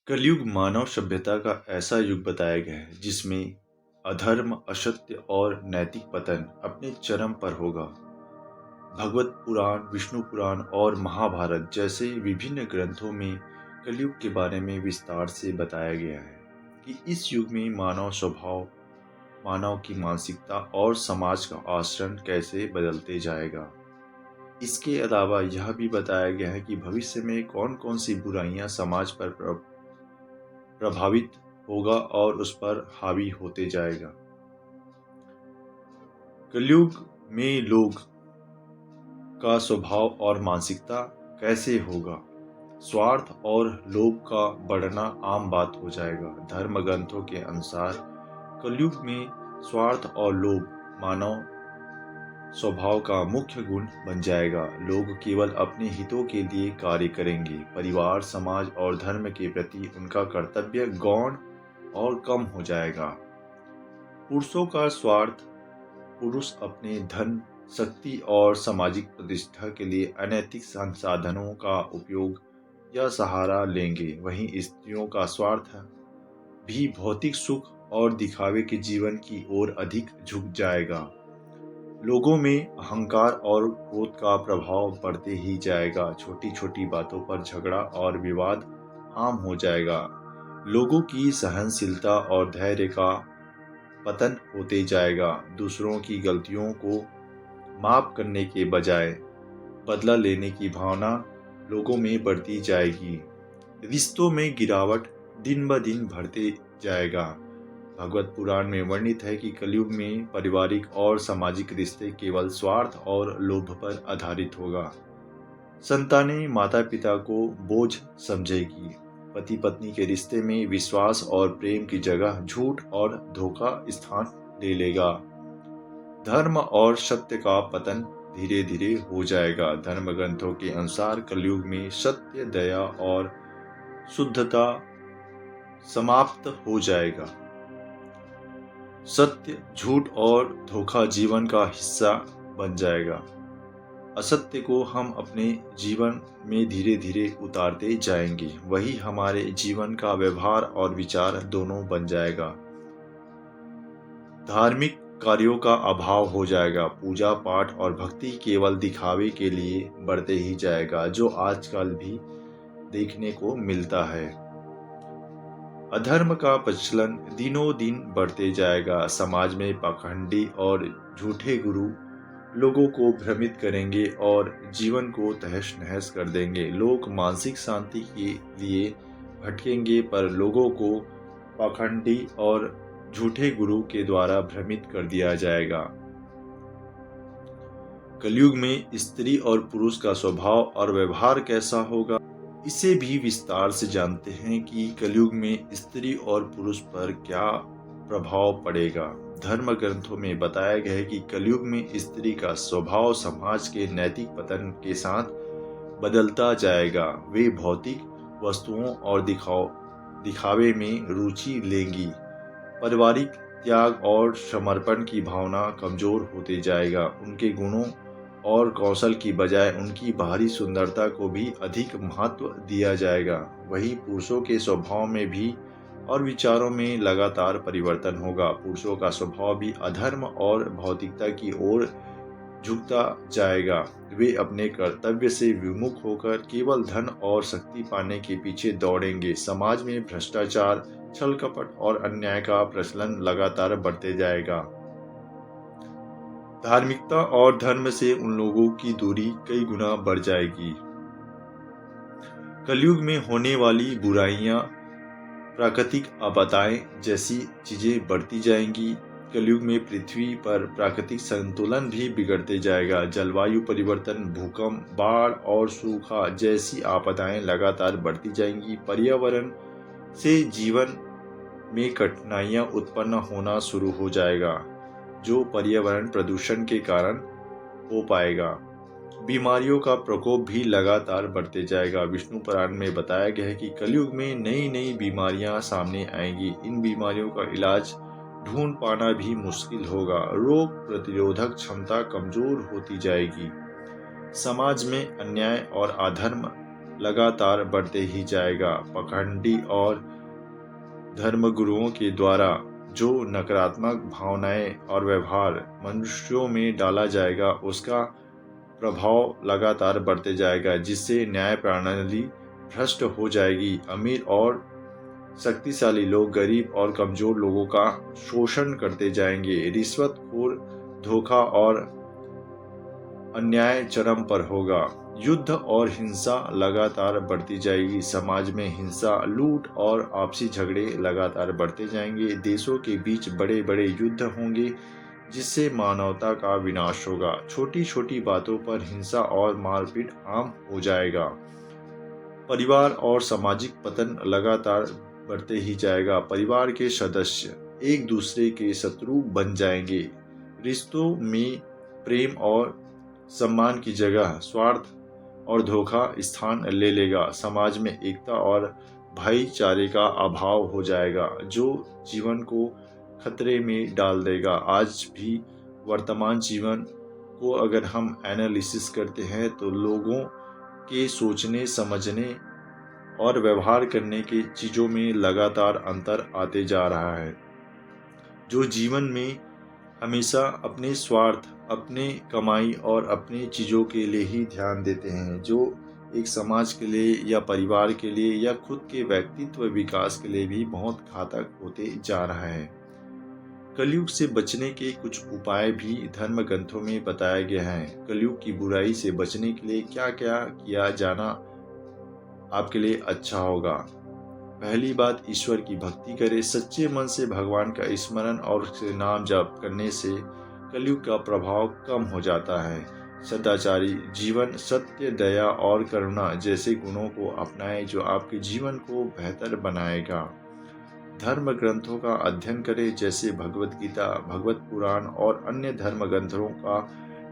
कलयुग मानव सभ्यता का ऐसा युग बताया गया है जिसमें अधर्म, असत्य और नैतिक पतन अपने चरम पर होगा। भगवत पुराण, विष्णु पुराण और महाभारत जैसे विभिन्न ग्रंथों में कलयुग के बारे में विस्तार से बताया गया है कि इस युग में मानव स्वभाव, मानव की मानसिकता और समाज का आचरण कैसे बदलते जाएगा। इसके अलावा यह भी बताया गया है कि भविष्य में कौन कौन सी बुराइयां समाज पर प्रभावित होगा और उस पर हावी होते जाएगा। कलयुग में लोग का स्वभाव और मानसिकता कैसे होगा। स्वार्थ और लोभ का बढ़ना आम बात हो जाएगा। धर्म ग्रंथों के अनुसार कलयुग में स्वार्थ और लोभ मानव स्वभाव का मुख्य गुण बन जाएगा। लोग केवल अपने हितों के लिए कार्य करेंगे। परिवार, समाज और धर्म के प्रति उनका कर्तव्य गौण और कम हो जाएगा। पुरुषों का स्वार्थ, पुरुष अपने धन, शक्ति और सामाजिक प्रतिष्ठा के लिए अनैतिक संसाधनों का उपयोग या सहारा लेंगे। वहीं स्त्रियों का स्वार्थ भी भौतिक सुख और दिखावे के जीवन की ओर अधिक झुक जाएगा। लोगों में अहंकार और क्रोध का प्रभाव बढ़ते ही जाएगा। छोटी छोटी बातों पर झगड़ा और विवाद आम हो जाएगा। लोगों की सहनशीलता और धैर्य का पतन होते जाएगा। दूसरों की गलतियों को माफ करने के बजाय बदला लेने की भावना लोगों में बढ़ती जाएगी। रिश्तों में गिरावट दिन ब दिन बढ़ते जाएगा। भगवत पुराण में वर्णित है कि कलयुग में पारिवारिक और सामाजिक रिश्ते केवल स्वार्थ और लोभ पर आधारित होगा। संतानें माता पिता को बोझ समझेगी। पति पत्नी के रिश्ते में विश्वास और प्रेम की जगह झूठ और धोखा स्थान ले लेगा। धर्म और सत्य का पतन धीरे धीरे हो जाएगा। धर्म ग्रंथों के अनुसार कलयुग में सत्य, दया और शुद्धता समाप्त हो जाएगा। सत्य, झूठ और धोखा जीवन का हिस्सा बन जाएगा। असत्य को हम अपने जीवन में धीरे धीरे उतारते जाएंगे। वही हमारे जीवन का व्यवहार और विचार दोनों बन जाएगा। धार्मिक कार्यों का अभाव हो जाएगा। पूजा पाठ और भक्ति केवल दिखावे के लिए बढ़ते ही जाएगा, जो आजकल भी देखने को मिलता है। अधर्म का प्रचलन दिनों दिन बढ़ते जाएगा। समाज में पाखंडी और झूठे गुरु लोगों को भ्रमित करेंगे और जीवन को तहस नहस कर देंगे। लोग मानसिक शांति के लिए भटकेंगे, पर लोगों को पाखंडी और झूठे गुरु के द्वारा भ्रमित कर दिया जाएगा। कलयुग में स्त्री और पुरुष का स्वभाव और व्यवहार कैसा होगा, इसे भी विस्तार से जानते हैं कि कलयुग में स्त्री और पुरुष पर क्या प्रभाव पड़ेगा। धर्म ग्रंथों में बताया गया है कि कलयुग में स्त्री का स्वभाव समाज के नैतिक पतन के साथ बदलता जाएगा। वे भौतिक वस्तुओं और दिखावे में रुचि लेंगी। पारिवारिक त्याग और समर्पण की भावना कमजोर होते जाएगा। उनके गुणों और कौशल की बजाय उनकी बाहरी सुंदरता को भी अधिक महत्व दिया जाएगा। वहीं पुरुषों के स्वभाव में भी और विचारों में लगातार परिवर्तन होगा। पुरुषों का स्वभाव भी अधर्म और भौतिकता की ओर झुकता जाएगा। वे अपने कर्तव्य से विमुख होकर केवल धन और शक्ति पाने के पीछे दौड़ेंगे। समाज में भ्रष्टाचार, छल कपट और अन्याय का प्रचलन लगातार बढ़ते जाएगा। धार्मिकता और धर्म से उन लोगों की दूरी कई गुना बढ़ जाएगी। कलयुग में होने वाली बुराइयां, प्राकृतिक आपदाएं जैसी चीजें बढ़ती जाएंगी। कलयुग में पृथ्वी पर प्राकृतिक संतुलन भी बिगड़ते जाएगा। जलवायु परिवर्तन, भूकंप, बाढ़ और सूखा जैसी आपदाएं लगातार बढ़ती जाएंगी। पर्यावरण से जीवन में कठिनाइयां उत्पन्न होना शुरू हो जाएगा, जो पर्यावरण प्रदूषण के कारण हो पाएगा। बीमारियों का प्रकोप भी लगातार बढ़ते जाएगा। विष्णु पुराण में बताया गया है कि कलयुग में नई नई बीमारियां सामने आएंगी। इन बीमारियों का इलाज ढूंढ पाना भी मुश्किल होगा। रोग प्रतिरोधक क्षमता कमजोर होती जाएगी। समाज में अन्याय और अधर्म लगातार बढ़ते ही जाएगा। पाखंडी और धर्मगुरुओं के द्वारा जो नकारात्मक भावनाएं और व्यवहार मनुष्यों में डाला जाएगा, उसका प्रभाव लगातार बढ़ते जाएगा, जिससे न्याय प्रणाली भ्रष्ट हो जाएगी। अमीर और शक्तिशाली लोग गरीब और कमजोर लोगों का शोषण करते जाएंगे। रिश्वतखोर, धोखा और अन्याय चरम पर होगा। युद्ध और हिंसा लगातार बढ़ती जाएगी। समाज में हिंसा, लूट और आपसी झगड़े लगातार बढ़ते जाएंगे। देशों के बीच बड़े बड़े युद्ध होंगे, जिससे मानवता का विनाश होगा। छोटी छोटी बातों पर हिंसा और मारपीट आम हो जाएगा। परिवार और सामाजिक पतन लगातार बढ़ते ही जाएगा। परिवार के सदस्य एक दूसरे के शत्रु बन जाएंगे। रिश्तों में प्रेम और सम्मान की जगह स्वार्थ और धोखा स्थान ले लेगा। समाज में एकता और भाईचारे का अभाव हो जाएगा, जो जीवन को खतरे में डाल देगा। आज भी वर्तमान जीवन को अगर हम एनालिसिस करते हैं तो लोगों के सोचने, समझने और व्यवहार करने की चीज़ों में लगातार अंतर आते जा रहा है। जो जीवन में हमेशा अपने स्वार्थ, अपने कमाई और अपनी चीज़ों के लिए ही ध्यान देते हैं, जो एक समाज के लिए या परिवार के लिए या खुद के व्यक्तित्व विकास के लिए भी बहुत घातक होते जा रहा है। कलयुग से बचने के कुछ उपाय भी धर्म ग्रंथों में बताया गया है। कलयुग की बुराई से बचने के लिए क्या क्या किया जाना आपके लिए अच्छा होगा। पहली बात, ईश्वर की भक्ति करें। सच्चे मन से भगवान का स्मरण और उसके नाम जाप करने से कलयुग का प्रभाव कम हो जाता है। सदाचारी जीवन, सत्य, दया और करुणा जैसे गुणों को अपनाएं, जो आपके जीवन को बेहतर बनाएगा। धर्म ग्रंथों का अध्ययन करें, जैसे भगवत गीता, भगवत पुराण और अन्य धर्म ग्रंथों का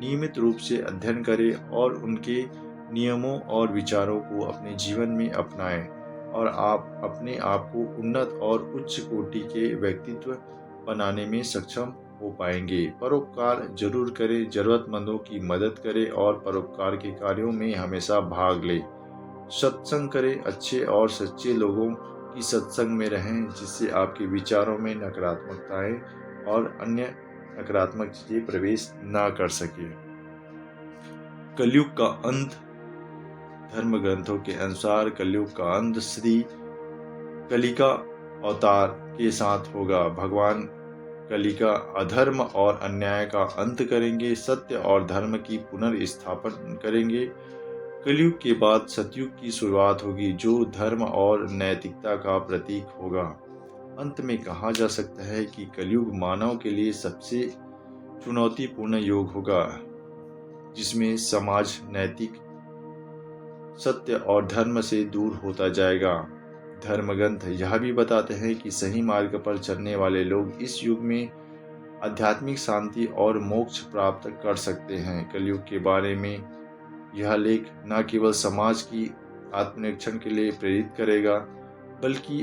नियमित रूप से अध्ययन करें और उनके नियमों और विचारों को अपने जीवन में अपनाएं, और आप अपने आप को उन्नत और उच्च कोटि के व्यक्तित्व बनाने में सक्षम हो पाएंगे। परोपकार जरूर करें, जरूरतमंदों की मदद करें और परोपकार के कार्यों में हमेशा भाग लें। सत्संग करें, अच्छे और सच्चे लोगों की सत्संग में रहें, जिससे आपके विचारों में नकारात्मकताएं और अन्य नकारात्मक चीजें प्रवेश ना कर सके। कलयुग का अंत, धर्म ग्रंथों के अनुसार कलयुग का अंत श्री कलिका अवतार के साथ होगा। भगवान कलिका अधर्म और अन्याय का अंत करेंगे, सत्य और धर्म की पुनर्स्थापन करेंगे। कलयुग के बाद सतयुग की शुरुआत होगी, जो धर्म और नैतिकता का प्रतीक होगा। अंत में कहा जा सकता है कि कलयुग मानव के लिए सबसे चुनौतीपूर्ण युग होगा, जिसमें समाज नैतिक, सत्य और धर्म से दूर होता जाएगा। धर्म ग्रंथ यह भी बताते हैं कि सही मार्ग पर चलने वाले लोग इस युग में आध्यात्मिक शांति और मोक्ष प्राप्त कर सकते हैं। कलयुग के बारे में यह लेख न केवल समाज की आत्मनिरीक्षण के लिए प्रेरित करेगा, बल्कि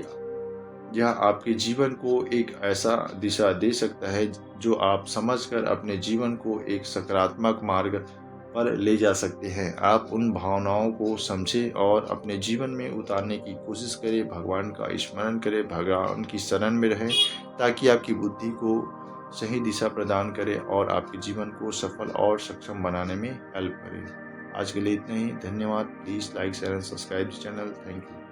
यह आपके जीवन को एक ऐसा दिशा दे सकता है जो आप समझकर अपने जीवन को एक सकारात्मक मार्ग पर ले जा सकते हैं। आप उन भावनाओं को समझें और अपने जीवन में उतारने की कोशिश करें। भगवान का स्मरण करें, भगवान की शरण में रहें, ताकि आपकी बुद्धि को सही दिशा प्रदान करे और आपके जीवन को सफल और सक्षम बनाने में हेल्प करे। आज के लिए इतना ही। धन्यवाद। Please like, share and subscribe this channel. Thank you.